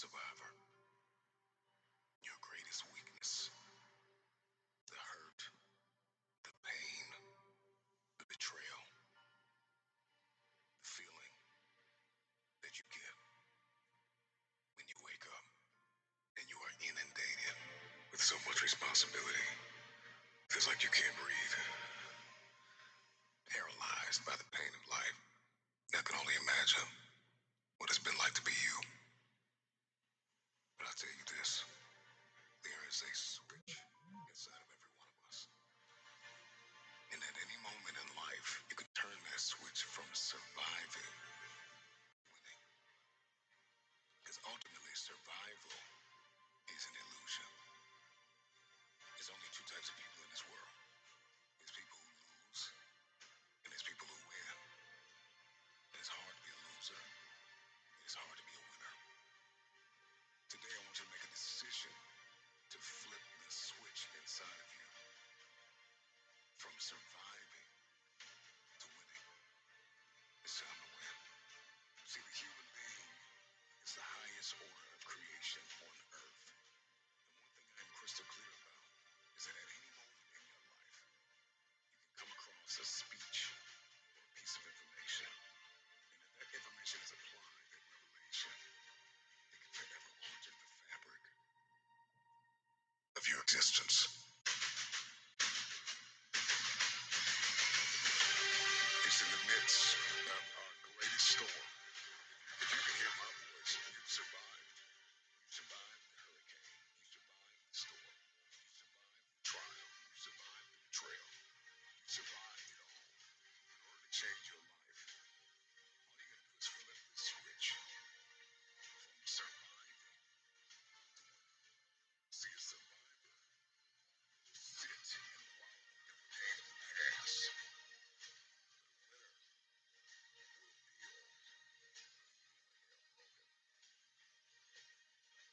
survivor. Your greatest weakness, the hurt, the pain, the betrayal, the feeling that you get when you wake up and you are inundated with so much responsibility. Feels like you can't breathe. Paralyzed by the pain of life. I can only imagine what it's been like to be you. But I'll tell you this. There is a switch inside of every one of us. And at any moment in life, you can turn that switch from surviving to winning. Because ultimately, survival is an illusion. There's only two types of people in this world. There's people who lose, and there's people who win. And it's hard to be a loser, and it's hard to be a winner. Today, I want you to make a decision to flip the switch inside of you from surviving to winning. It's time to win. See, the human being is the highest order of creation on earth. And one thing I am crystal clear about is that at any moment in your life, you can come across a speech or a piece of information. And if that information is applied, that revelation, it can forever alter the fabric of your existence. It's in the midst of our greatest storm. If you can hear my voice, you've survived. You survived the hurricane. You survived the storm. You survived the trial. You survived the betrayal. You survived it all. In order to change your life, all you gotta do is flip the switch from surviving to winning. See, a survivor will sit and wallow in the pain of the past. But a winner will build even when they are broken.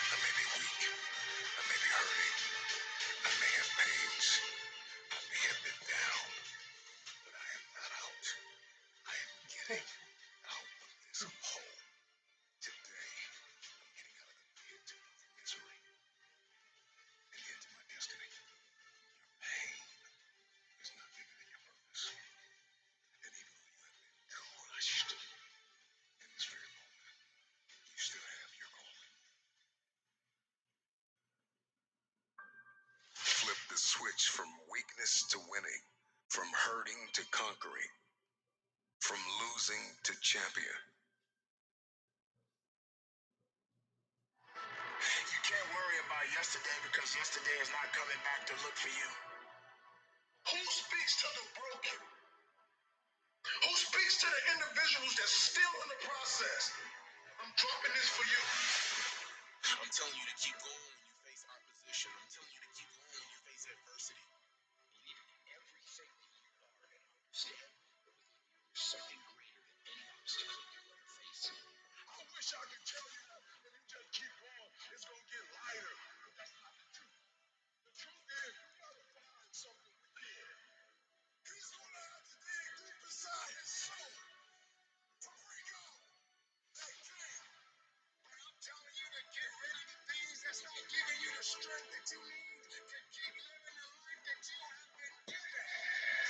I may be weak. I may be hurting. I may have pains. I may have been down. But I am not out. I am getting out of this hole. Today, I'm getting out of the pit of misery and into my destiny. Your pain is not bigger than your purpose. And even though you have been crushed in this very moment, you still have your calling. Flip the switch from weakness to winning, from hurting to conquering, from losing to champion. You can't worry about yesterday because yesterday is not coming back to look for you. Who speaks to the broken? Who speaks to the individuals that's still in the process? I'm dropping this for you. I'm telling you to keep going when you face opposition. I'm telling you to keep going when you face adversity. Believe in everything that you are and understand that with you there's something greater than any obstacle you'll ever face. I wish I could tell you that if you just keep going, it's gonna get lighter. But that's not the truth. The truth is you gotta find something within. He's gonna have to dig deep inside his soul to bring out that thing. But I'm telling you to get rid of the things that's not giving you the strength that you need to keep living the life that you have been given.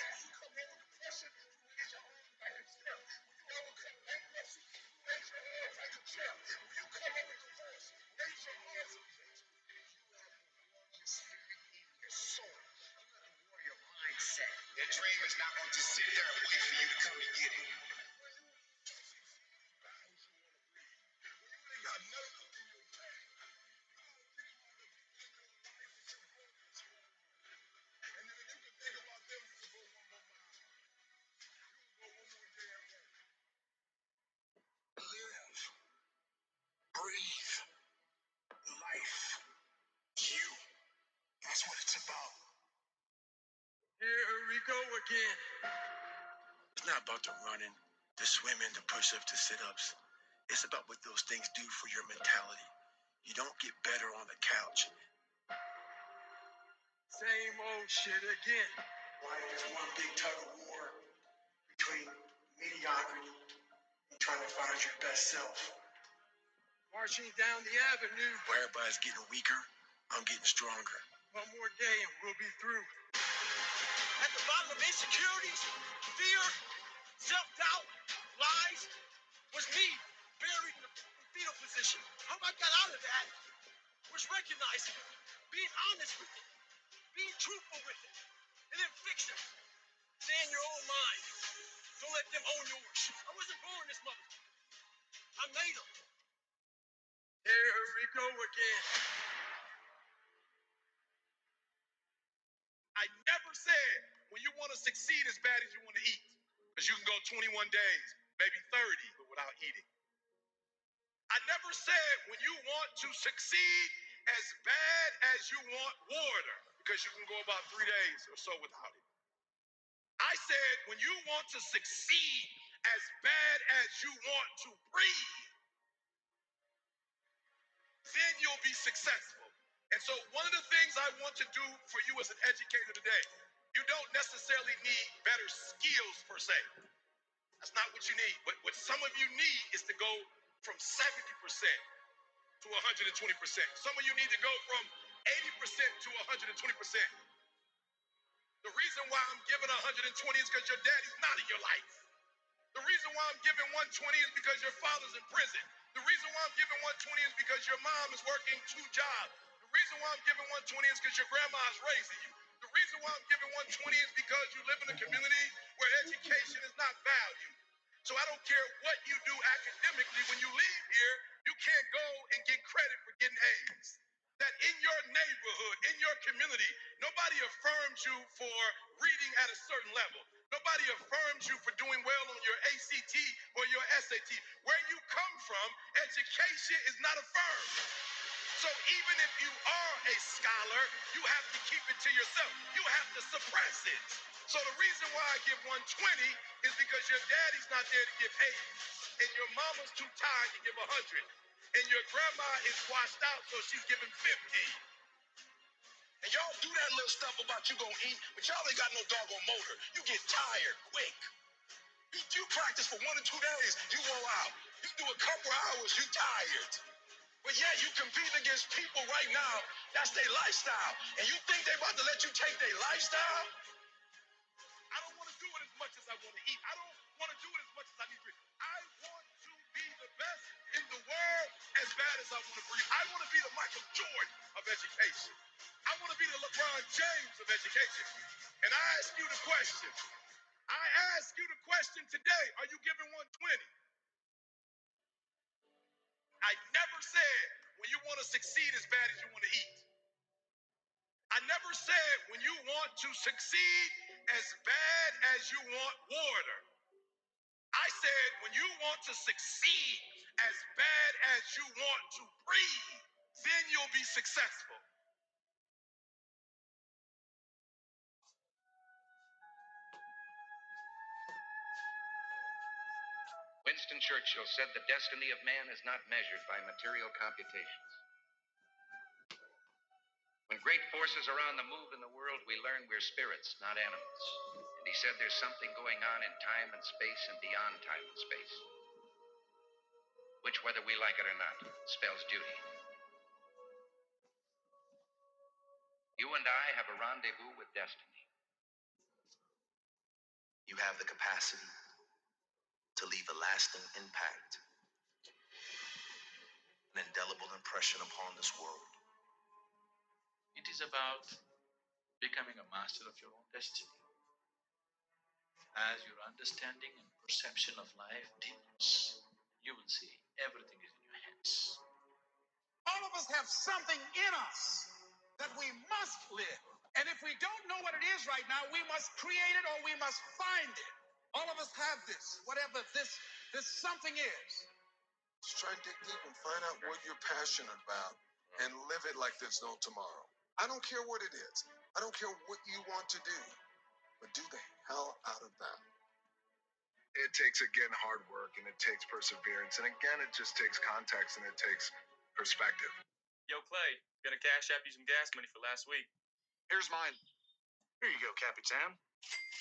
When you come over depression, you raise your arms like a chair. When you overcome bankruptcy, you raise your arms like a chair. When you come over divorce, raise your arms. You have the warrior spirit in your soul. You have the warrior mindset. Your dream is not going to just sit there and wait for you to come and get it. Got nothing in your pain. And then if you can think about them, you can go one more mile. You can go one more day at work. Live. Breathe. Life. You. That's what it's about. Here we go again. It's not about the running, the swimming, the push-ups, the sit-ups. It's about what those things do for your mentality. You don't get better on the couch. Same old shit again. Life is one big tug of war between mediocrity Trying to find your best self. Marching down the avenue. Where everybody's getting weaker, I'm getting stronger. One more day and we'll be through. At the bottom of insecurities, fear, self-doubt, lies, was me, buried in the fetal position. How I got out of that was recognizing it, being honest with it, being truthful with it, and then fix it. Stay in your own mind. Don't let them own yours. I wasn't born this mother. I made them. Here we go again. I never said when you want to succeed as bad as you want to eat. Because you can go 21 days, maybe 30, but without eating. I never said when you want to succeed as bad as you want water. Because you can go about 3 days or so without it. I said when you want to succeed as bad as you want to breathe, then you'll be successful. And so one of the things I want to do for you as an educator today, you don't necessarily need better skills per se. That's not what you need. What some of you need is to go from 70% to 120%. Some of you need to go from 80% to 120%. The reason why I'm giving 120 is because your daddy's not in your life. The reason why I'm giving 120 is because your father's in prison. The reason why I'm giving 120 is because your mom is working 2 jobs. The reason why I'm giving 120 is because your grandma is raising you. The reason why I'm giving 120 is because you live in a community where education is not valued. So I don't care what you do academically, when you leave here, you can't go and get credit for getting A's. That in your neighborhood, in your community, nobody affirms you for reading at a certain level. Nobody affirms you for doing well on your ACT or your SAT. Where you come from, education is not affirmed. So even if you are a scholar, you have to keep it to yourself. You have to suppress it. So the reason why I give 120 is because your daddy's not there to give 80, and your mama's too tired to give 100, and your grandma is washed out, so she's giving 50. And y'all do that little stuff about you gonna eat, but y'all ain't got no doggone motor. You get tired quick. You practice for 1 or 2 days, you roll out. You do a couple hours, you tired. But yeah, you compete against people right now, that's their lifestyle. And you think they about to let you take their lifestyle? I don't want to do it as much as I want to eat. I don't want to do it as much as I need to breathe. I want to be the best in the world as bad as I want to breathe. I want to be the Michael Jordan of education. I want to be the LeBron James of education. And I ask you the question. I ask you the question today. Are you giving 120? I never said when you want to succeed as bad as you want to eat. I never said when you want to succeed as bad as you want water. I said when you want to succeed as bad as you want to breathe, then you'll be successful. Winston Churchill said the destiny of man is not measured by material computations. When great forces are on the move in the world, we learn we're spirits, not animals. And he said there's something going on in time and space and beyond time and space, which, whether we like it or not, spells duty. You and I have a rendezvous with destiny. You have the capacity to leave a lasting impact, an indelible impression upon this world. It is about becoming a master of your own destiny. As your understanding and perception of life deepens, you will see everything is in your hands. All of us have something in us that we must live. And if we don't know what it is right now, we must create it or we must find it. All of us have this, whatever this something is. Just try to dig deep and find out what you're passionate about and live it like there's no tomorrow. I don't care what it is. I don't care what you want to do, but do the hell out of that. It takes, again, hard work, and it takes perseverance. And again, it just takes context, and it takes perspective. Yo, Clay, gonna cash app you some gas money for last week. Here's mine. Here you go, Capitan.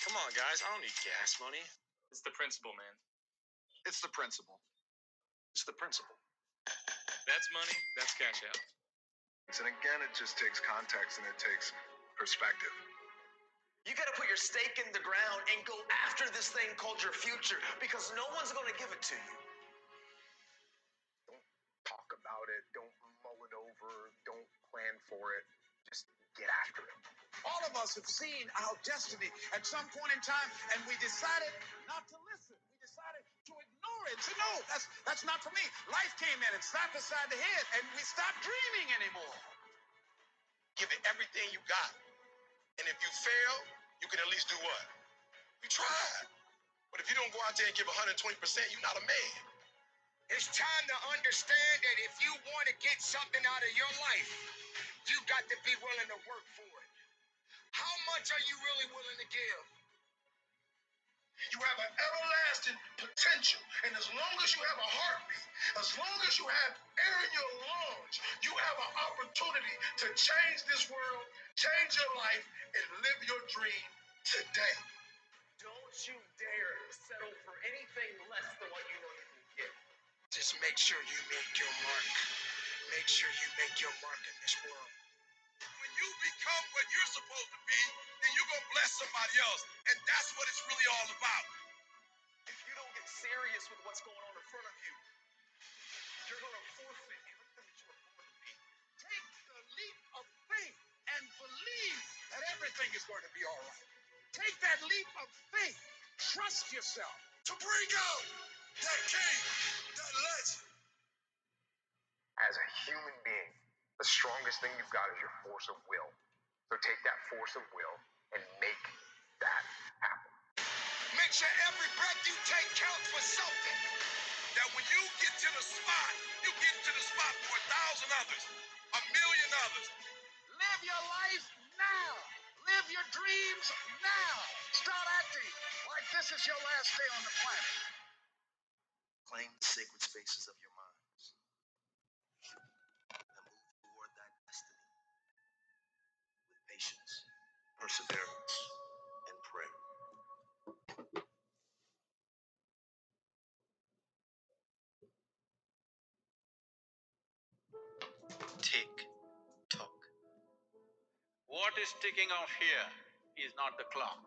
Come on, guys. I don't need gas money. It's the principle, man. It's the principle. It's the principle. That's money. That's cash out. And again, it just takes context and it takes perspective. You got to put your stake in the ground and go after this thing called your future because no one's going to give it to you. Don't talk about it. Don't mull it over. Don't plan for it. Just get after it. All of us have seen our destiny at some point in time, and we decided not to listen. We decided to ignore it. So no, that's not for me. Life came in and slapped us side the head, and we stopped dreaming anymore. Give it everything you got. And if you fail, you can at least do what? You tried. But if you don't go out there and give 120%, you're not a man. It's time to understand that if you want to get something out of your life, you got to be willing to work for it. How much are you really willing to give? You have an everlasting potential. And as long as you have a heartbeat, as long as you have air in your lungs, you have an opportunity to change this world, change your life, and live your dream today. Don't you dare settle for anything less than what you know you can get. Just make sure you make your mark. Make sure you make your mark in this world. When you become what you're supposed to be, then you're going to bless somebody else. And that's what it's really all about. If you don't get serious with what's going on in front of you, you're going to forfeit everything that you were born to be. Take the leap of faith and believe that everything is going to be all right. Take that leap of faith. Trust yourself. To bring out that king, that legend. As a human being, the strongest thing you've got is your force of will. So take that force of will and make that happen. Make sure every breath you take counts for something. That when you get to the spot, you get to the spot for 1,000 others, 1,000,000 others. Live your life now. Live your dreams now. Start acting like this is your last day on the planet. Claim the sacred spaces of your minds and move toward that destiny with patience, perseverance, and prayer. Tick tock. What is ticking off here is not the clock.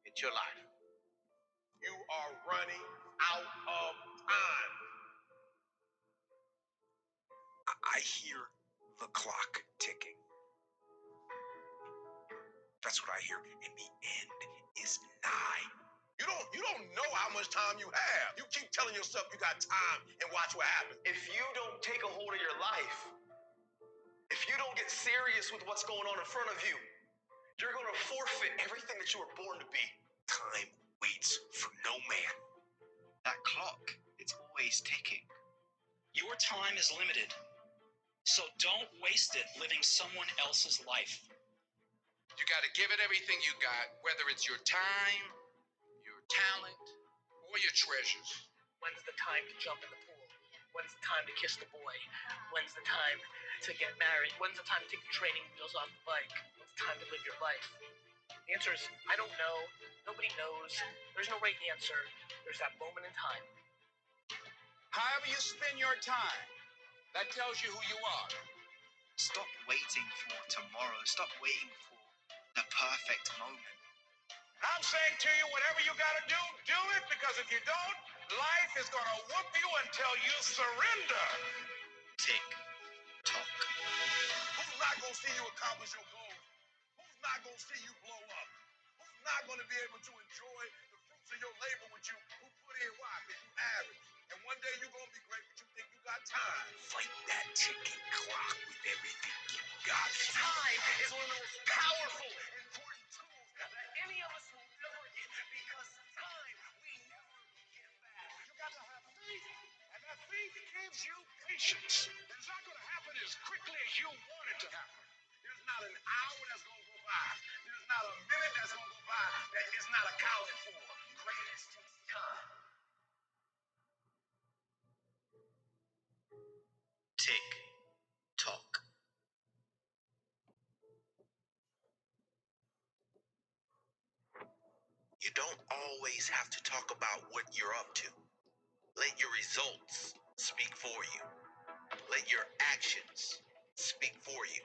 It's your life. You are running out of time. I hear the clock ticking. That's what I hear. And the end is nigh. You don't know how much time you have. You keep telling yourself you got time and watch what happens. If you don't take a hold of your life, if you don't get serious with what's going on in front of you, you're going to forfeit everything that you were born to be. Time waits for no man. That clock, it's always ticking. Your time is limited, so don't waste it living someone else's life. You got to give it everything you got, whether it's your time, your talent, or your treasures. When's the time to jump in the pool? When's the time to kiss the boy? When's the time to get married? When's the time to take the training wheels off the bike? When's the time to live your life? The answer is, I don't know. Nobody knows. There's no right answer. There's that moment in time. However you spend your time, that tells you who you are. Stop waiting for tomorrow. Stop waiting for the perfect moment. I'm saying to you, whatever you gotta do, do it, because if you don't, life is gonna whoop you until you surrender. Tick tock. Who's not going to see you accomplish your goals? Who's not going to see you blow up? Who's not going to be able to enjoy the fruits of your labor with you? Who put in why? Because you average. And one day you're going to be great, but you think you got time. Fight that ticking clock with everything you got. Time is one of the most powerful and important tools that any of us will ever get, because time we never get back. You got to have faith, and that faith gives you patience. It's not going to happen as quickly as you want it to happen. There's not an hour that's going to go by. There's not a minute that's going to go by that is not accounted for. Greatness takes time. Tick tock. You don't always have to talk about what you're up to. Let your results speak for you. Let your actions speak for you.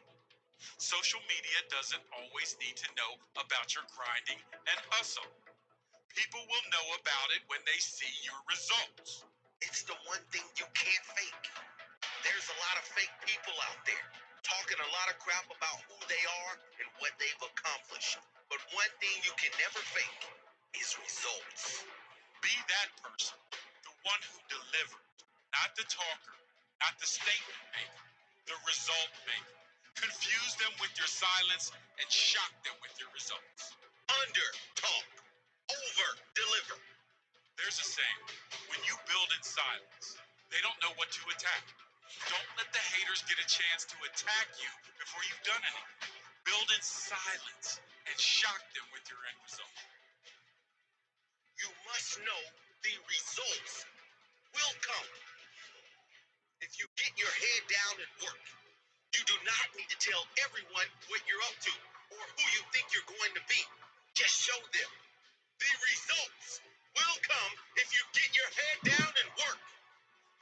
Social media doesn't always need to know about your grinding and hustle. People will know about it when they see your results. It's the one thing you can't fake. There's a lot of fake people out there talking a lot of crap about who they are and what they've accomplished. But one thing you can never fake is results. Be that person, the one who delivered, not the talker, not the statement maker, the result maker. Confuse them with your silence and shock them with your results. Under talk, over deliver. There's a saying, when you build in silence, they don't know what to attack. Don't let the haters get a chance to attack you before you've done anything. Build in silence and shock them with your end result. You must know the results will come. If you get your head down and work, you do not need to tell everyone what you're up to or who you think you're going to be. Just show them. The results will come if you get your head down and work.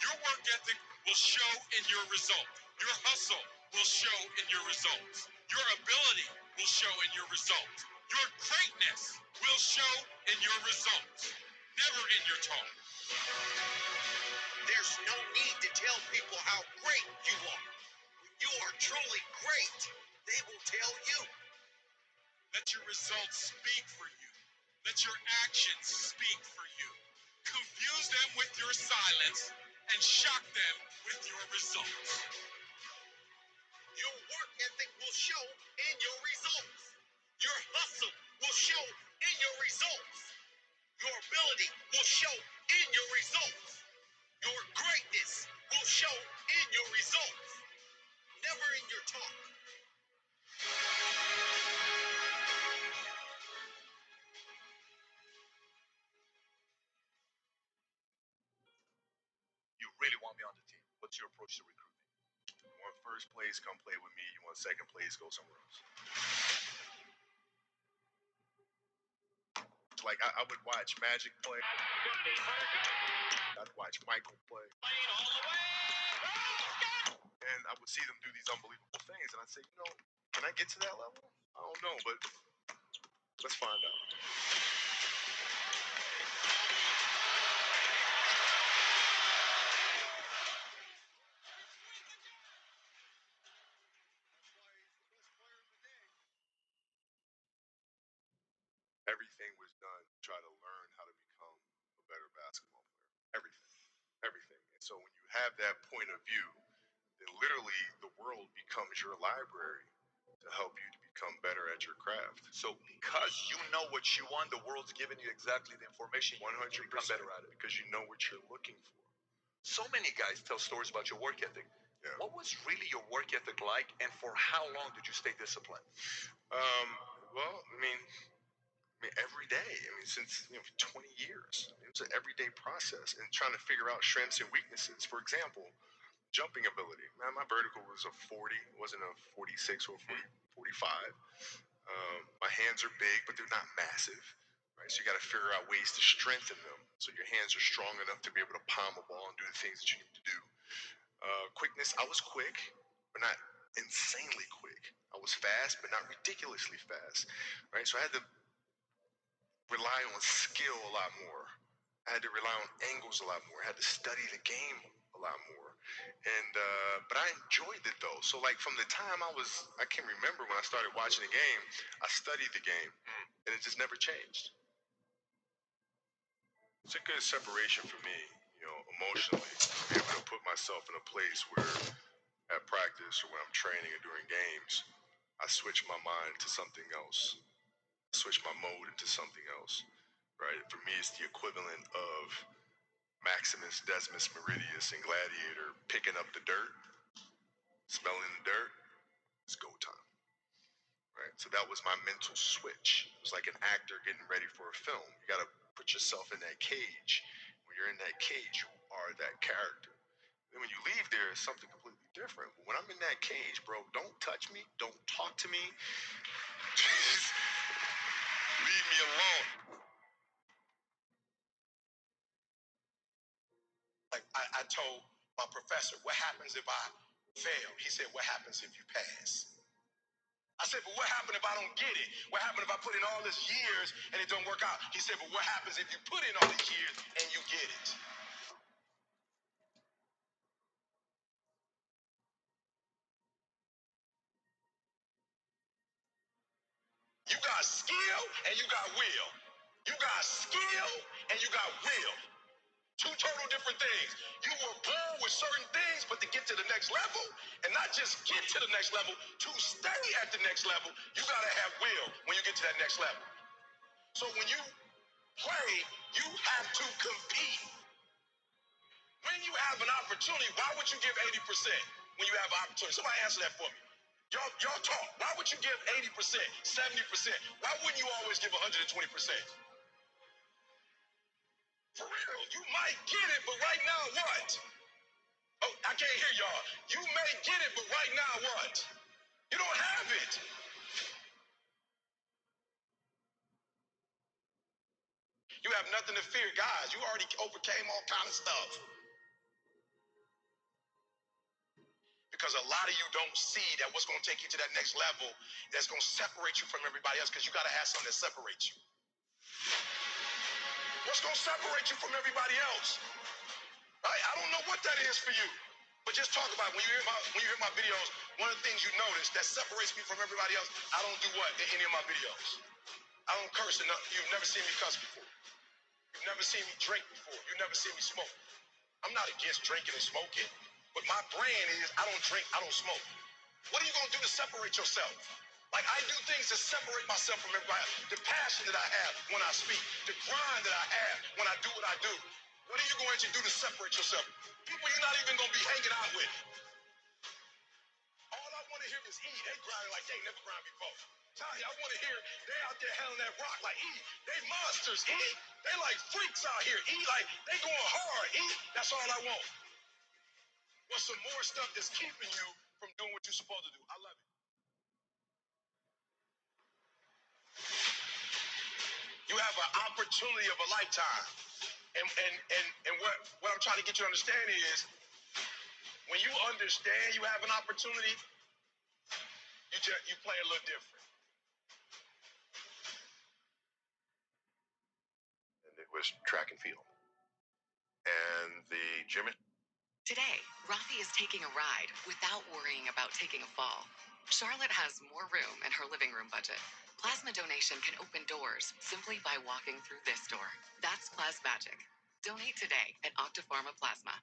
Your work ethic will show in your result. Your hustle will show in your results. Your ability will show in your results. Your greatness will show in your results. Never in your talk. There's no need to tell people how great you are. When you are truly great, they will tell you. Let your results speak for you. Let your actions speak for you. Confuse them with your silence and shock them with your results. Your work ethic will show in your results. Your hustle will show in your results. Your ability will show in your results. Your greatness will show in your results. Never in your talk. You really want me on the team. What's your approach to recruiting? You want first place, come play with me. You want second place, go somewhere else. Like, I would watch Magic play. I'd watch Michael play. And I would see them do these unbelievable things. And I'd say, can I get to that level? I don't know, but let's find out. Everything was done to try to learn how to become a better basketball player. Everything. And so when you have that point of view, then literally the world becomes your library to help you to become better at your craft. So because you know what you want, the world's giving you exactly the information. 100%. You become better at it. Because you know what you're looking for. So many guys tell stories about your work ethic. Yeah. What was really your work ethic like, and for how long did you stay disciplined? Well, I mean, every day. Since 20 years. It was an everyday process, and trying to figure out strengths and weaknesses. For example, jumping ability. Man, my vertical was a 40, it wasn't a 46 or 45. My hands are big, but they're not massive. Right? So you got to figure out ways to strengthen them, so your hands are strong enough to be able to palm a ball and do the things that you need to do. Quickness. I was quick, but not insanely quick. I was fast, but not ridiculously fast. Right? So I had to rely on skill a lot more. I had to rely on angles a lot more. I had to study the game a lot more. And but I enjoyed it though. So like from the time I can remember when I started watching the game, I studied the game, and it just never changed. It's a good separation for me, emotionally, to be able to put myself in a place where at practice or when I'm training or during games, I switch my mind to something else. Switch my mode into something else, right? For me, it's the equivalent of Maximus Decimus Meridius in Gladiator picking up the dirt, smelling the dirt. It's go time, right? So that was my mental switch. It was like an actor getting ready for a film. You got to put yourself in that cage. When you're in that cage, you are that character. Then when you leave there, it's something completely different. But when I'm in that cage, bro, don't touch me. Don't talk to me. Leave me alone. Like I told my professor, what happens if I fail? He said, what happens if you pass? I said, but what happens if I don't get it? What happens if I put in all these years and it don't work out? He said, but what happens if you put in all these years and you get it? You got skill and you got will. You got skill and you got will. Two total different things. You were born with certain things, but to get to the next level, and not just get to the next level, to stay at the next level, you gotta have will when you get to that next level. So when you play, you have to compete. When you have an opportunity, why would you give 80% when you have an opportunity? Somebody answer that for me. Y'all talk. Why would you give 80%, 70%? Why wouldn't you always give 120%? For real, you might get it, but right now what? Oh, I can't hear y'all. You may get it, but right now what? You don't have it. You have nothing to fear, guys. You already overcame all kind of stuff. Because a lot of you don't see that what's going to take you to that next level that's going to separate you from everybody else, because you got to have something that separates you. What's going to separate you from everybody else? I don't know what that is for you, but just talk about it. When you hear my videos, one of the things you notice that separates me from everybody else, I don't do what in any of my videos? I don't curse enough. You've never seen me cuss before. You've never seen me drink before. You've never seen me smoke. I'm not against drinking and smoking, but my brand is I don't drink, I don't smoke. What are you going to do to separate yourself? Like, I do things to separate myself from everybody else. The passion that I have when I speak, the grind that I have when I do what I do. What are you going to do to separate yourself? People you're not even going to be hanging out with. All I want to hear is E. They grinding like they never grind before. Tanya, I want to hear they out there handling that rock like E. They monsters, E. They like freaks out here, E. Like, they going hard, E. That's all I want. What's some more stuff that's keeping you from doing what you're supposed to do? I love it. You have an opportunity of a lifetime. And what I'm trying to get you to understand is when you understand you have an opportunity, you play a little different. And it was track and field. And the gym. Today, Rafi is taking a ride without worrying about taking a fall. Charlotte has more room in her living room budget. Plasma donation can open doors simply by walking through this door. That's Plasmagic. Donate today at Octapharma Plasma.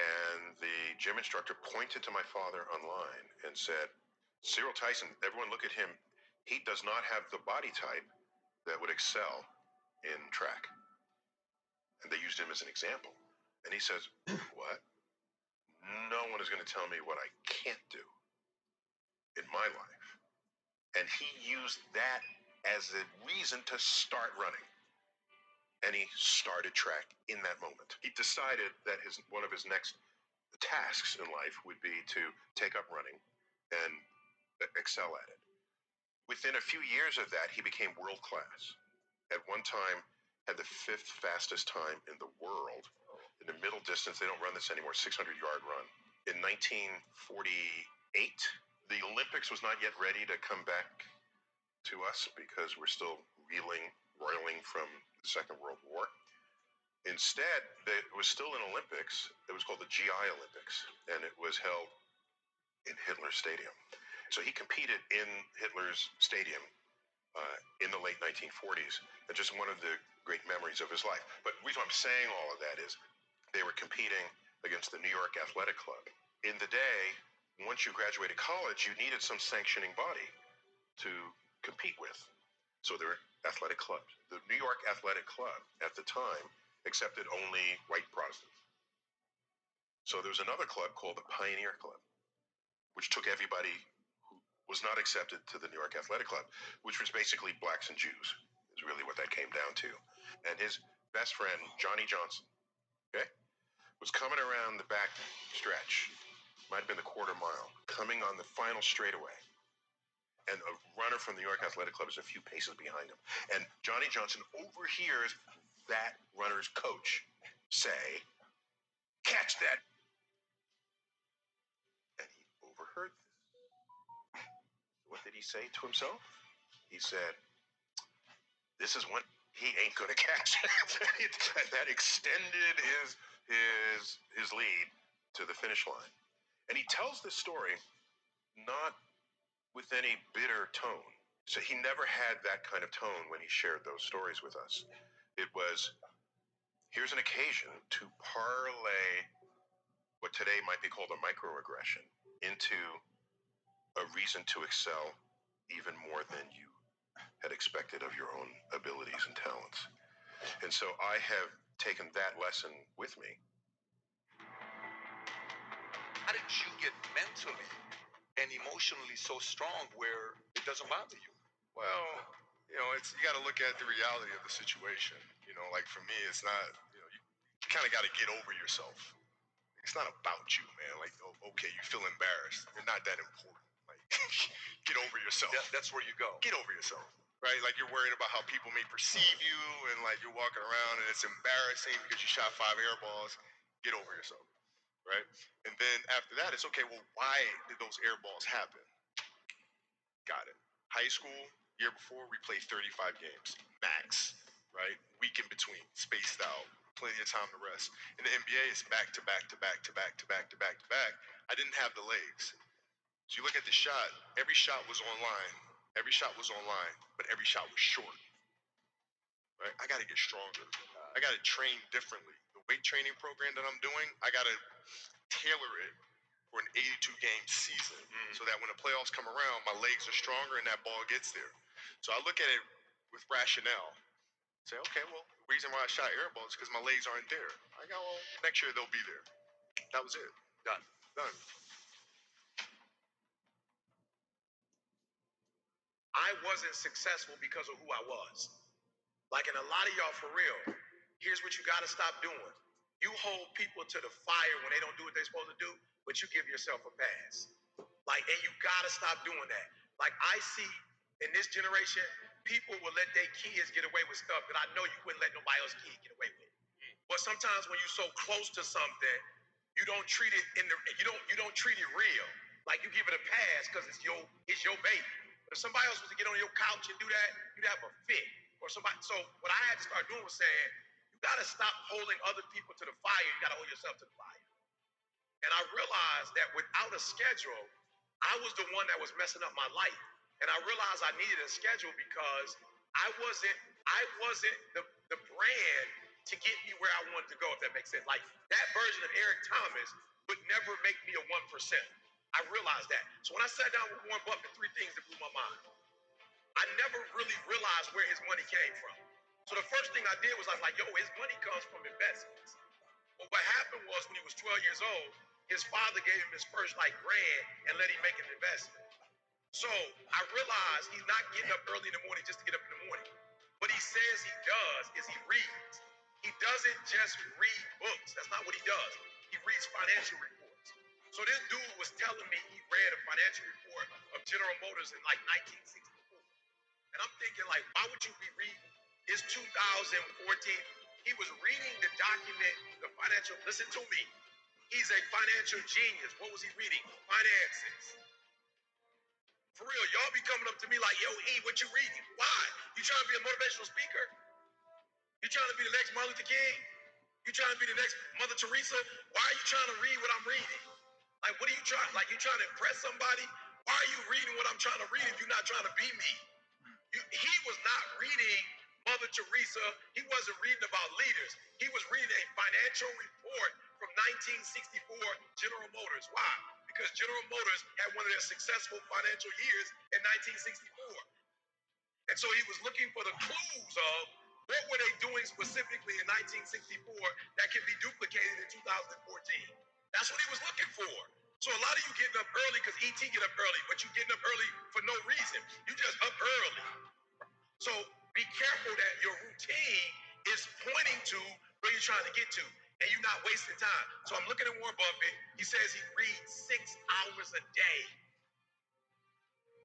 And the gym instructor pointed to my father online and said, Cyril Tyson, everyone look at him. He does not have the body type that would excel in track. And they used him as an example. And he says, what? No one is going to tell me what I can't do in my life. And he used that as a reason to start running. And he started track in that moment. He decided that one of his next tasks in life would be to take up running and excel at it. Within a few years of that, he became world class. At one time, had the 5th fastest time in the world. In the middle distance, they don't run this anymore, 600-yard run. In 1948, the Olympics was not yet ready to come back to us because we're still roiling from the Second World War. Instead, there was still an Olympics. It was called the GI Olympics, and it was held in Hitler Stadium. So he competed in Hitler's stadium in the late 1940s, and just one of the great memories of his life. But the reason I'm saying all of that is they were competing against the New York Athletic Club. In the day, once you graduated college, you needed some sanctioning body to compete with. So there were athletic clubs. The New York Athletic Club at the time accepted only white Protestants. So there was another club called the Pioneer Club, which took everybody who was not accepted to the New York Athletic Club, which was basically blacks and Jews, is really what that came down to. And his best friend, Johnny Johnson, was coming around the back stretch, might have been the quarter mile, coming on the final straightaway. And a runner from the New York Athletic Club is a few paces behind him. And Johnny Johnson overhears that runner's coach say, Catch that. And he overheard this. What did he say to himself? He said, this is when he ain't gonna catch it. That extended his lead to the finish line. And he tells this story not with any bitter tone. So he never had that kind of tone when he shared those stories with us. It was, here's an occasion to parlay what today might be called a microaggression into a reason to excel even more than you had expected of your own abilities and talents. And so I have taken that lesson with me. How did you get mentally and emotionally so strong where it doesn't bother you? Well, you got to look at the reality of the situation. Like for me, it's not, you kind of got to get over yourself. It's not about you, man. Like, okay, you feel embarrassed. You're not that important. Like, get over yourself. That's where you go. Get over yourself, right? Like you're worried about how people may perceive you, and like you're walking around and it's embarrassing because you shot 5 air balls. Get over yourself, right? And then after that, it's okay. Well, why did those air balls happen? Got it. High school, year before, we played 35 games max, right? Week in between, spaced out. Plenty of time to rest. In the NBA, it's back to back to back to back to back to back to back. I didn't have the legs. So you look at the shot, every shot was online. Every shot was online, but every shot was short. Right? I got to get stronger. I got to train differently. The weight training program that I'm doing, I got to tailor it for an 82-game season so that when the playoffs come around, my legs are stronger and that ball gets there. So I look at it with rationale. Say, okay, well, the reason why I shot air balls is because my legs aren't there. I go, well, next year they'll be there. That was it. Done. I wasn't successful because of who I was. Like, in a lot of y'all, for real, here's what you got to stop doing. You hold people to the fire when they don't do what they're supposed to do, but you give yourself a pass. Like, and you got to stop doing that. Like, I see in this generation, people will let their kids get away with stuff that I know you wouldn't let nobody else's kid get away with. But sometimes when you're so close to something, you don't treat it you don't treat it real. Like, you give it a pass because it's your baby. But if somebody else was to get on your couch and do that, you'd have a fit. Or somebody. So what I had to start doing was saying, you gotta stop holding other people to the fire. You gotta hold yourself to the fire. And I realized that without a schedule, I was the one that was messing up my life. And I realized I needed a schedule because I wasn't the brand to get me where I wanted to go, if that makes sense. Like, that version of Eric Thomas would never make me a 1%. I realized that. So when I sat down with Warren Buffett, 3 things that blew my mind. I never really realized where his money came from. So the first thing I did was I was like, yo, his money comes from investments. But what happened was when he was 12 years old, his father gave him his first grand and let him make an investment. So I realized he's not getting up early in the morning just to get up in the morning. What he says he does is he reads. He doesn't just read books. That's not what he does. He reads financial reports. So this dude was telling me he read a financial report of General Motors in like 1964. And I'm thinking, like, why would you be reading? It's 2014. He was reading the document, the financial. Listen to me. He's a financial genius. What was he reading? Finances. For real, y'all be coming up to me like, yo, E, what you reading? Why? You trying to be a motivational speaker? You trying to be the next Martin Luther King? You trying to be the next Mother Teresa? Why are you trying to read what I'm reading? Like, what are you trying? Like, you trying to impress somebody? Why are you reading what I'm trying to read if you're not trying to be me? He was not reading Mother Teresa. He wasn't reading about leaders. He was reading a financial report from 1964 General Motors. Why? Because General Motors had one of their successful financial years in 1964. And so he was looking for the clues of what were they doing specifically in 1964 that can be duplicated in 2014. That's what he was looking for. So a lot of you getting up early because ET get up early, but you getting up early for no reason. You just up early. So be careful that your routine is pointing to where you're trying to get to, and you're not wasting time. So I'm looking at Warren Buffett. He says he reads 6 hours a day.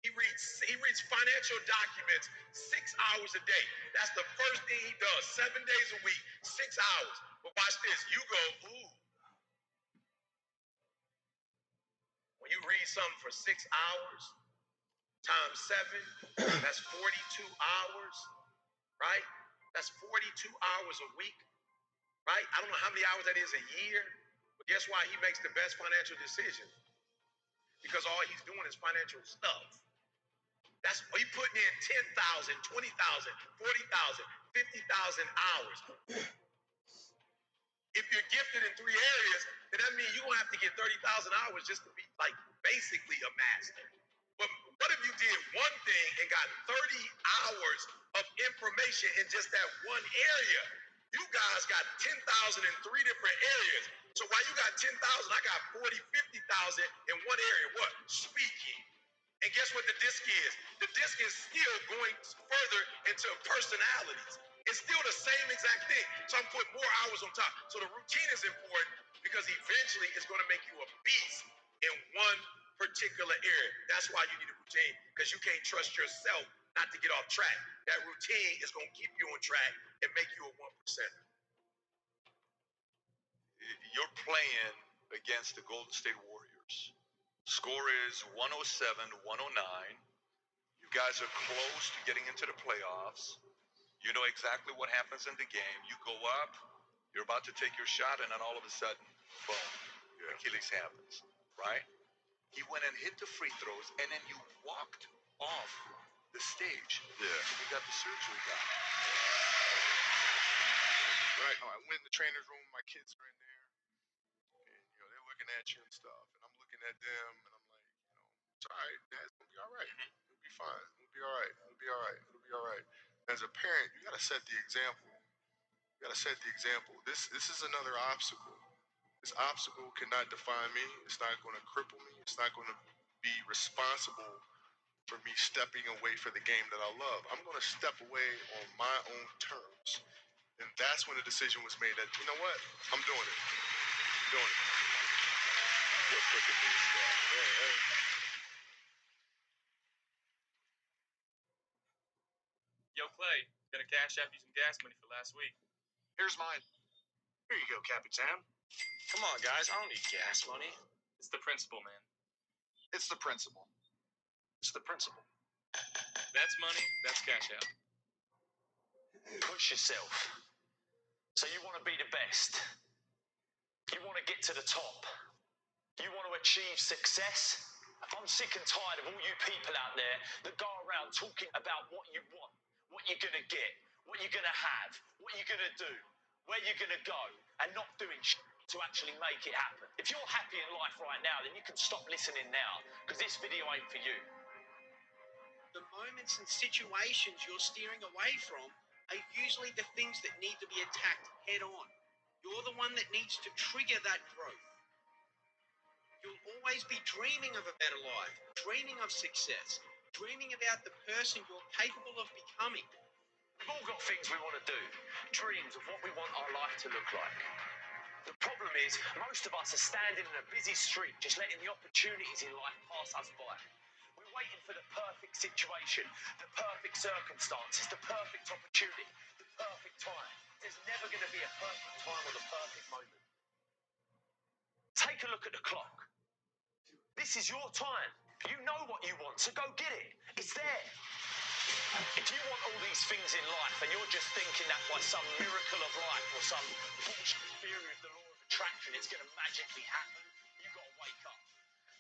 He reads financial documents 6 hours a day. That's the first thing he does, 7 days a week, 6 hours. But watch this. You go, ooh, When you read something for 6 hours times 7, that's 42 hours, right? That's 42 hours a week, right? I don't know how many hours that is a year, but guess why he makes the best financial decisions? Because all he's doing is financial stuff. That's he putting in 10,000, 20,000, 40,000, 50,000 hours. If you're gifted in 3 areas, then that means you're gonna have to get 30,000 hours just to be like basically a master. But what if you did one thing and got 30 hours of information in just that one area? You guys got 10,000 in 3 different areas. So while you got 10,000, I got 40, 50,000 in one area. What? Speaking. And guess what the disc is? The disc is still going further into personalities. It's still the same exact thing. So I'm putting more hours on top. So the routine is important because eventually it's going to make you a beast in one particular area. That's why you need a routine, because you can't trust yourself not to get off track. That routine is going to keep you on track and make you a 1%. You're playing against the Golden State Warriors. Score is 107-109. You guys are close to getting into the playoffs. You know exactly what happens in the game. You go up, you're about to take your shot, and then all of a sudden, boom, Achilles happens, right? He went and hit the free throws, and then you walked off the stage. Yeah. You got the surgery done. Right. I went in the trainer's room. My kids are in there, and they're looking at you and stuff, and I'm looking at them, and I'm like, it's all right, Dad. It's gonna be all right. It'll be fine. It'll be all right. It'll be all right. It'll be all right. As a parent, you gotta set the example. You gotta set the example. This is another obstacle. This obstacle cannot define me. It's not going to cripple me. It's not going to be responsible for me stepping away for the game that I love. I'm going to step away on my own terms. And that's when the decision was made that, you know what? I'm doing it. I'm doing it. You're a freaking beast, Hey. Yo, Clay, gonna cash app you some gas money for last week. Here's mine. Here you go, Capitan. Come on, guys. I don't need gas money. It's the principle, man. It's the principle. It's the principle. That's money. That's cash app. Push yourself. So you want to be the best. You want to get to the top. You want to achieve success. I'm sick and tired of all you people out there that go around talking about what you want, what you're going to get, what you're going to have, what you're going to do, where you're going to go, and not doing to actually make it happen. If you're happy in life right now, then you can stop listening now, because this video ain't for you. The moments and situations you're steering away from are usually the things that need to be attacked head on. You're the one that needs to trigger that growth. You'll always be dreaming of a better life, dreaming of success, dreaming about the person you're capable of becoming. We've all got things we want to do, dreams of what we want our life to look like. The problem is, most of us are standing in a busy street, just letting the opportunities in life pass us by. We're waiting for the perfect situation, the perfect circumstances, the perfect opportunity, the perfect time. There's never going to be a perfect time or the perfect moment. Take a look at the clock. This is your time. You know what you want, so go get it. It's there. If you want all these things in life and you're just thinking that by some miracle of life or some bullshit theory of the law of attraction it's going to magically happen, you've got to wake up.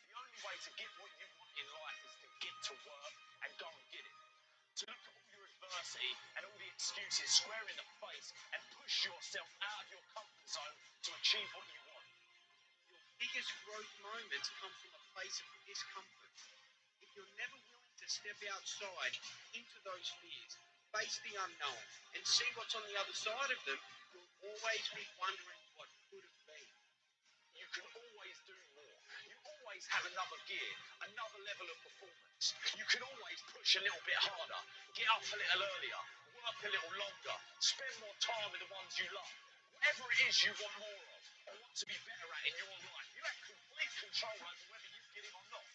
The only way to get what you want in life is to get to work and go and get it. To look at all your adversity and all the excuses square in the face and push yourself out of your comfort zone to achieve what you want. Your biggest growth moments come from a place of discomfort. If you're never willing to step outside into those fears, face the unknown, and see what's on the other side of them, you'll always be wondering what could have been. You can always do more. You always have another gear, another level of performance. You can always push a little bit harder, get up a little earlier, work a little longer, spend more time with the ones you love. Whatever it is you want more of, or want to be better at in your life, you have complete control over whether you get it or not.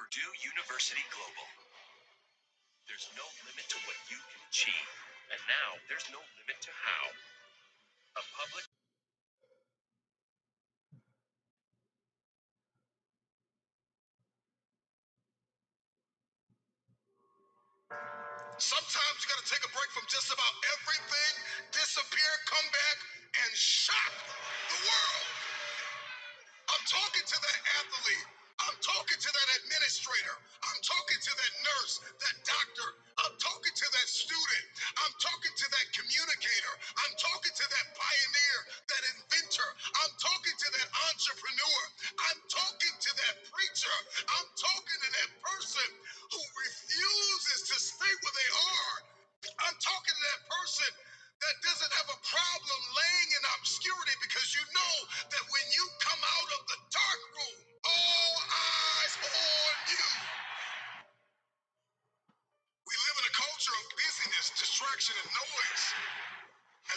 Purdue University Global. There's no limit to what you can achieve, and now there's no limit to how. A public. Sometimes you gotta take a break from just about everything, disappear, come back, and shock the world. I'm talking to that athlete. I'm talking to that administrator. I'm talking to that nurse, that doctor. I'm talking to that student. I'm talking to that communicator. I'm talking to that pioneer, that inventor. I'm talking to that entrepreneur. I'm talking to that preacher. I'm talking to that person who refuses to stay where they are. I'm talking to that person that doesn't have a problem laying in obscurity because you know that when you come out of the dark room, all eyes on you. We live in a culture of busyness, distraction, and noise.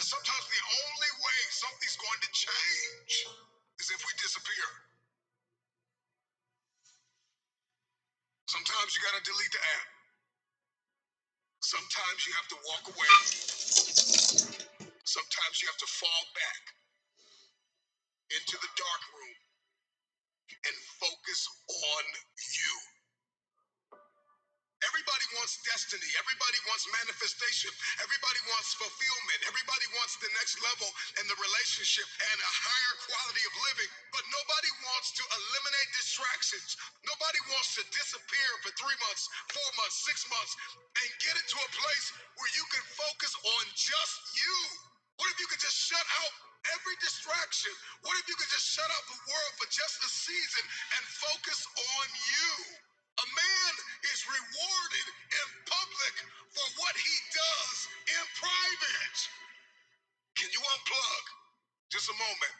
And sometimes the only way something's going to change is if we disappear. Sometimes you gotta delete the app. Sometimes you have to walk away. Sometimes you have to fall back into the dark room and focus on you. Everybody wants destiny. Everybody wants manifestation. Everybody wants fulfillment. Everybody wants the next level in the relationship and a higher quality of living. But nobody wants to eliminate distractions. Nobody wants to disappear for 3 months, 4 months, 6 months, and get into a place where you can focus on just you. What if you could just shut out every distraction? What if you could just shut out the world for just a season and focus on you? A man is rewarded in public for what he does in private. Can you unplug just a moment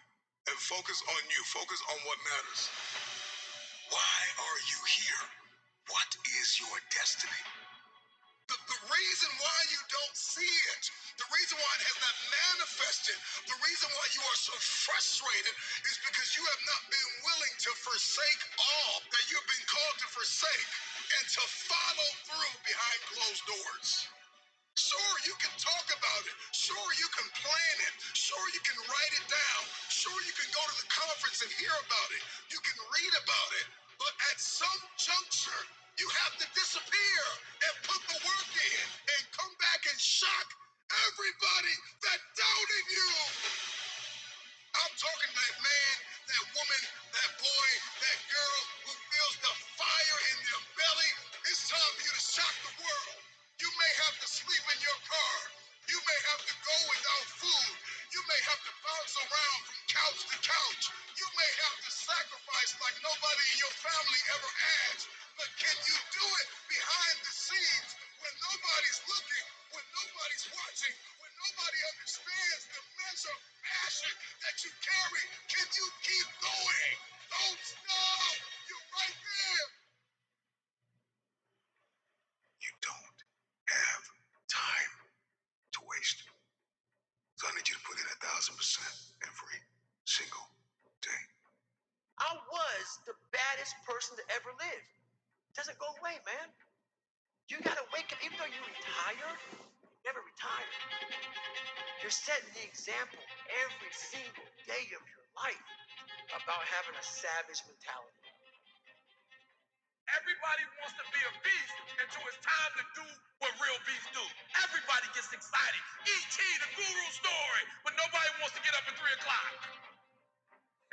and focus on you? Focus on what matters. Why are you here? What is your destiny? The reason why you don't see it, the reason why it has not manifested, the reason why you are so frustrated is because you have not been willing to forsake all that you've been called to forsake and to follow through behind closed doors. Sure, you can talk about it. Sure, you can plan it. Sure, you can write it down. Sure, you can go to the conference and hear about it. You can read about it. But at some juncture, you have to disappear and put the work in and come back and shock everybody that doubted you. I'm talking to that man, that woman, that boy, that girl who feels the fire in their belly. It's time for you to shock the world. You may have to sleep in your car. You may have to go without food. You may have to bounce around from couch to couch. You may have to sacrifice like nobody in your family ever asked. But can you do it behind the scenes when nobody's looking, when nobody's watching, when nobody understands the measure of passion that you carry? Can you keep going? Don't stop. You're right there. You don't have time to waste. So I need you to put in 1,000% every single day. I was the baddest person to ever live. Doesn't go away, man. You gotta wake up, even though you retired, you never retired. You're setting the example every single day of your life about having a savage mentality. Everybody wants to be a beast until it's time to do what real beasts do. Everybody gets excited. E.T., the guru story, but nobody wants to get up at 3 o'clock.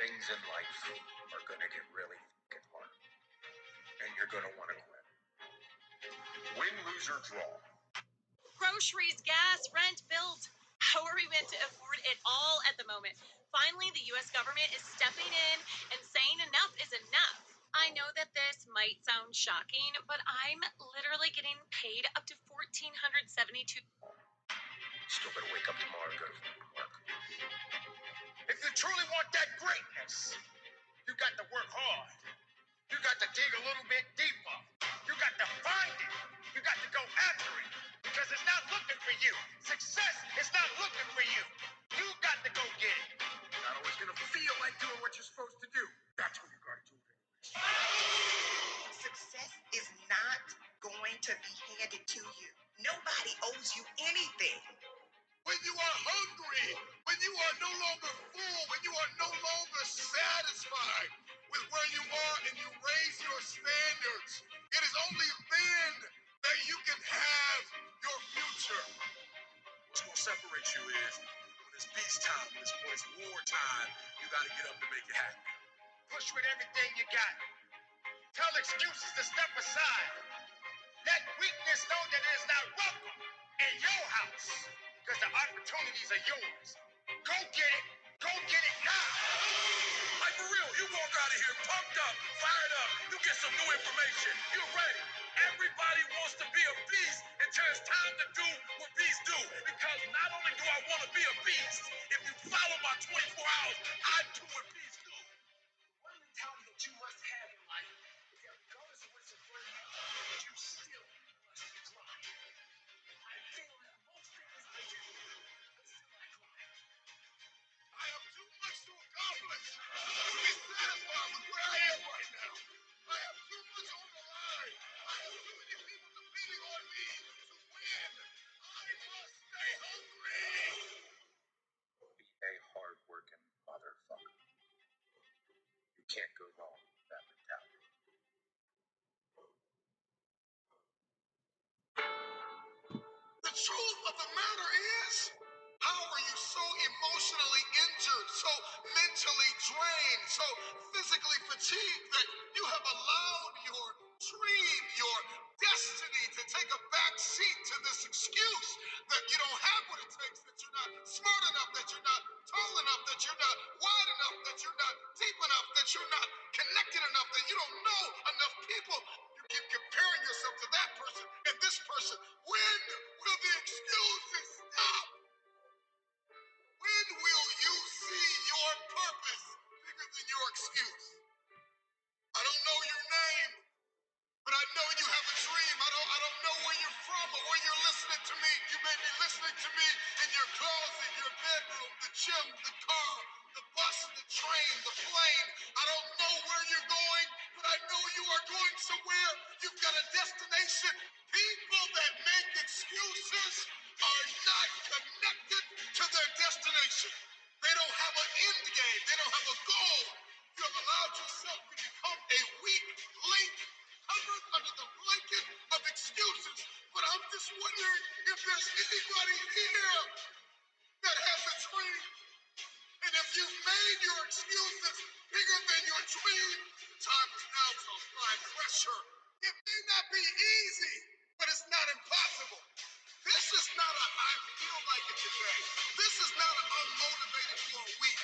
Things in life are going to get really fucking hard. And you're going to want to quit. Win, lose, or draw. Groceries, gas, rent, bills. How are we meant to afford it all at the moment? Finally, the U.S. government is stepping in and saying enough is enough. I know that this might sound shocking, but I'm literally getting paid up to $1,472. Still gotta wake up tomorrow and go to work. If you truly want that greatness, you got to work hard. You got to dig a little bit deeper. You got to find it. You got to go after it. Because it's not looking for you. Success is not looking for you. You got to go get it. You're not always gonna feel like doing what you're supposed to do. That's what you gotta do. Success is not going to be handed to you. Nobody owes you anything. When you are hungry, when you are no longer full, when you are no longer satisfied with where you are and you raise your standards, it is only then that you can have your future. What's going to separate you is when it's peacetime, when it's wartime, you got to get up and make it happen. Push with everything you got. Tell excuses to step aside. Let weakness know that it is not welcome in your house. Because the opportunities are yours. Go get it. Go get it now. Like for real, you walk out of here pumped up, fired up. You get some new information. You're ready. Everybody wants to be a beast until it's time to do what beasts do. Because not only do I want to be a beast, if you follow my 24 hours, I do what beasts do. One mentality that you must have in life is that regardless of what's in front of you, you still must grind. I feel that most things I do, but still I grind. I have too much to accomplish to be satisfied with where I am right now. I have too much on the line. I have too many people depending on me to win. I must stay hungry. Be a hard-working motherfucker. You can't go wrong with that mentality. The truth of the matter is, how are you so emotionally injured, so mentally drained, so physically fatigued that you have allowed your dream, your destiny to take a back seat to this excuse that you don't have what it takes, that you're not smart enough, that you're not tall enough, that you're not wide enough, that you're not deep enough, that you're not connected enough, that you don't know enough people. You keep comparing yourself to that person and this person. When will the excuses stop? When will you see your purpose bigger than your excuse? I don't know your name, but I know you have a dream. I don't know where you're from or where you're listening to me. You may be listening to me in your closet, your bedroom, the gym, the car, the bus, the train, the plane. I don't know where you're going, but I know you are going somewhere. You've got a destination. People that make excuses are not connected to their destination. They don't have an end game. They don't have a goal. You have allowed yourself to become a weak link covered under the blanket of excuses. But I'm just wondering if there's anybody here that has a dream. And if you've made your excuses bigger than your dream, time is now to apply pressure. It may not be easy, but it's not impossible. This is not a I feel like it today. This is not an unmotivated for a week.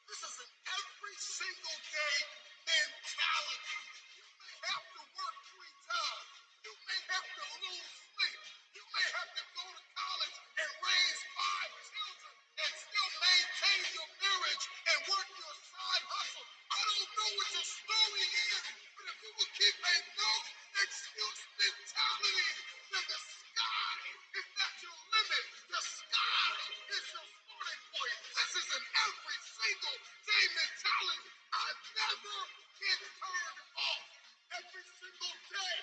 This is an every single day mentality. You may have to work 3 jobs. You may have to lose sleep. You may have to go to college and raise 5 children and still maintain your marriage and work your side hustle. I don't know what your story is, but if you will keep a no excuse mentality, then the sky is not your limit. The sky is your starting point. This is an every single day mentality. I never get turned off. Every single day,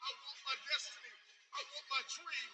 I want my destiny. I want my dream.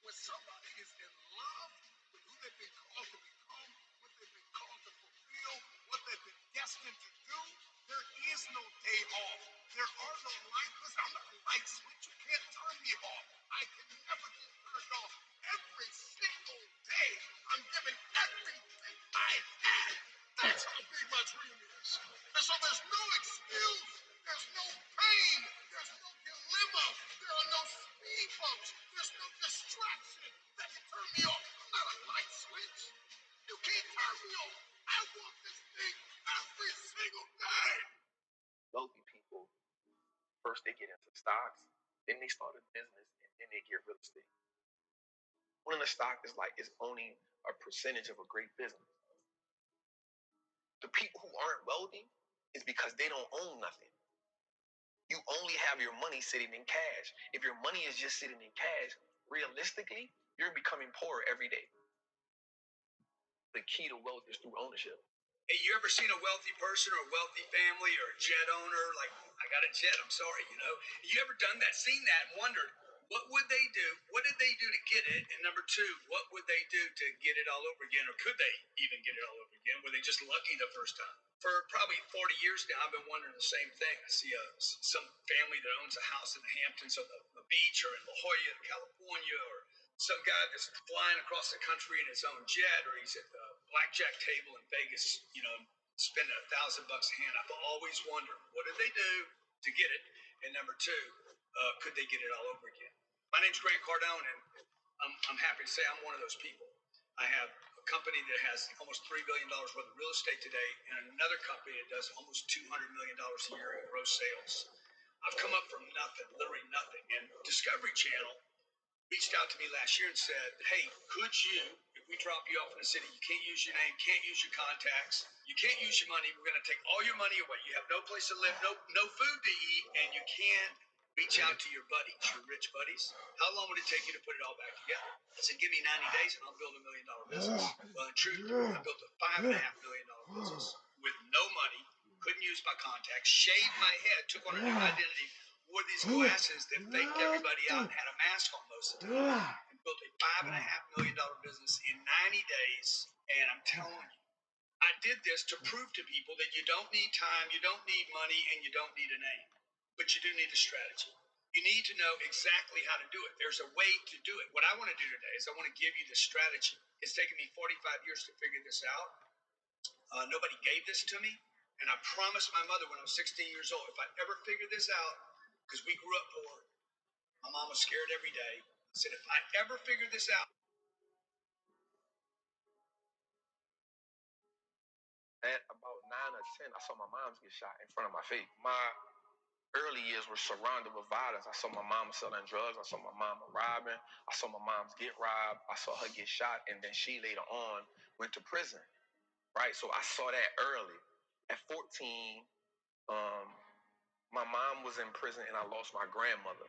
When somebody is in love with who they've been called to become, what they've been called to fulfill, what they've been destined to do, there is no day off. There are no lights. Listen, I'm not a light switch. You can't turn me off. I can never get turned off. Every single day, I'm giving everything I have. That's how big my dream is. And so there's no excuse. There's no pain. There's no dilemma. There are no speed bumps. There's no distraction that can turn me off. I'm not a light switch. You can't turn me off. I want this thing every single day. Wealthy people First they get into stocks, then they start a business, and then they get real estate. Owning a stock is owning a percentage of a great business. The people who aren't wealthy is because they don't own nothing. You only have your money sitting in cash. If your money is just sitting in cash, realistically, you're becoming poorer every day. The key to wealth is through ownership. Hey, you ever seen a wealthy person or a wealthy family or a jet owner? Like, I got a jet, I'm sorry, you know? You ever done that, seen that, and wondered, what would they do? What did they do to get it? And number two, what would they do to get it all over again? Or could they even get it all over again? Were they just lucky the first time? For probably 40 years now, I've been wondering the same thing. I see some family that owns a house in the Hamptons or the beach or in La Jolla, California, or some guy that's flying across the country in his own jet, or he's at the blackjack table in Vegas, you know, spending $1,000 a hand. I've always wondered, what did they do to get it? And number two, could they get it all over again? My name's Grant Cardone, and I'm happy to say I'm one of those people. I have a company that has almost $3 billion worth of real estate today, and another company that does almost $200 million a year in gross sales. I've come up from nothing, literally nothing. And Discovery Channel reached out to me last year and said, hey, could you, if we drop you off in the city, you can't use your name, can't use your contacts, you can't use your money, we're going to take all your money away. You have no place to live, no food to eat, and you can't reach out to your buddies, your rich buddies. How long would it take you to put it all back together? I said, give me 90 days and I'll build $1 million business. Well, in truth, I built a $5.5 million business with no money, couldn't use my contacts, shaved my head, took on a new identity, wore these glasses that faked everybody out and had a mask on most of the time, and built a $5.5 million business in 90 days. And I'm telling you, I did this to prove to people that you don't need time, you don't need money, and you don't need a name. But you do need a strategy. You need to know exactly how to do it. There's a way to do it. What I want to do today is I want to give you the strategy. It's taken me 45 years to figure this out. Nobody gave this to me. And I promised my mother when I was 16 years old, if I ever figure this out, because we grew up poor, my mom was scared every day. I said, if I ever figure this out. At about 9 or 10, I saw my mom get shot in front of my face. My early years were surrounded with violence. I saw my mom selling drugs. I saw my mom robbing. I saw my mom get robbed. I saw her get shot, and then she later on went to prison, right? So I saw that early. At 14, my mom was in prison, and I lost my grandmother,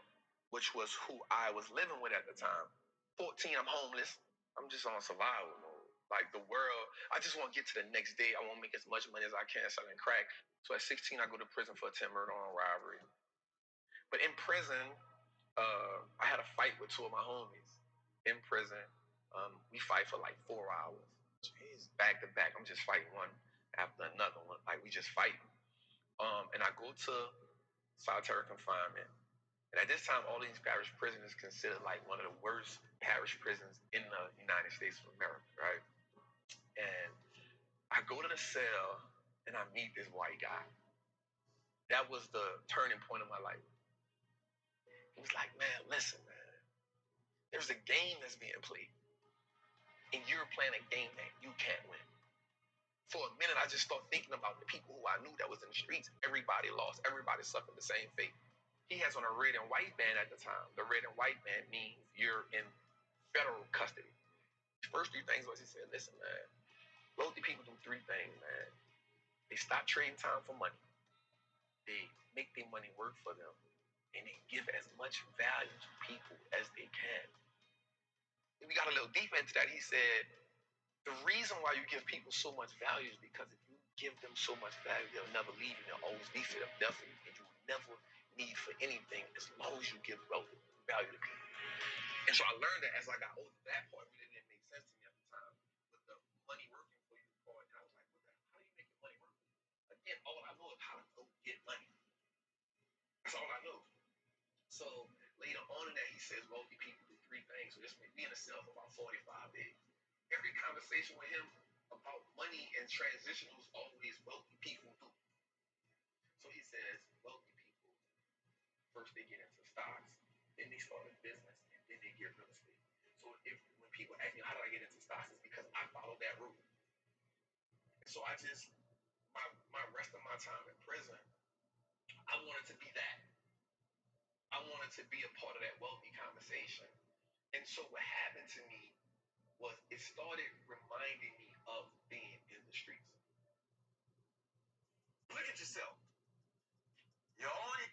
which was who I was living with at the time. 14, I'm homeless. I'm just on survival mode. Like the world, I just want to get to the next day. I want to make as much money as I can selling crack. So at 16, I go to prison for attempted murder on robbery. But in prison, I had a fight with two of my homies. In prison, we fight for like 4 hours. Jeez, back to back. I'm just fighting one after another one. Like we just fighting. And I go to solitary confinement. And at this time, all these parish prisons is considered like one of the worst parish prisons in the United States of America, right? And I go to the cell and I meet this white guy. That was the turning point of my life. He was like, man, listen, man, there's a game that's being played. And you're playing a game that you can't win. For a minute, I just started thinking about the people who I knew that was in the streets. Everybody lost. Everybody suffered the same fate. He has on a red and white band at the time. The red and white band means you're in federal custody. His first 3 things was he said, listen, man, wealthy people do 3 things, man. They stop trading time for money. They make their money work for them. And they give as much value to people as they can. And we got a little deeper into that. He said, the reason why you give people so much value is because if you give them so much value, they'll never leave you. They'll always be for them, definitely. And you will never need for anything as long as you give value to people. And so I learned that as I got older. That part really didn't make sense to me at the time. With the money working for you part, and I was like, how do you make the money work for you? Again, all I know is how to go get money. That's all I know. So later on in that, he says wealthy people do 3 things. So this made me in a cell for about 45 days. Every conversation with him about money and transition was always wealthy people do. So he says wealthy people, first they get into stocks, then they start a business, and then they get real estate. So when people ask me, how did I get into stocks? It's because I followed that route. And so I just, my rest of my time in prison, I wanted to be that. I wanted to be a part of that wealthy conversation. And so what happened to me was it started reminding me of being in the streets. Look at yourself. You're only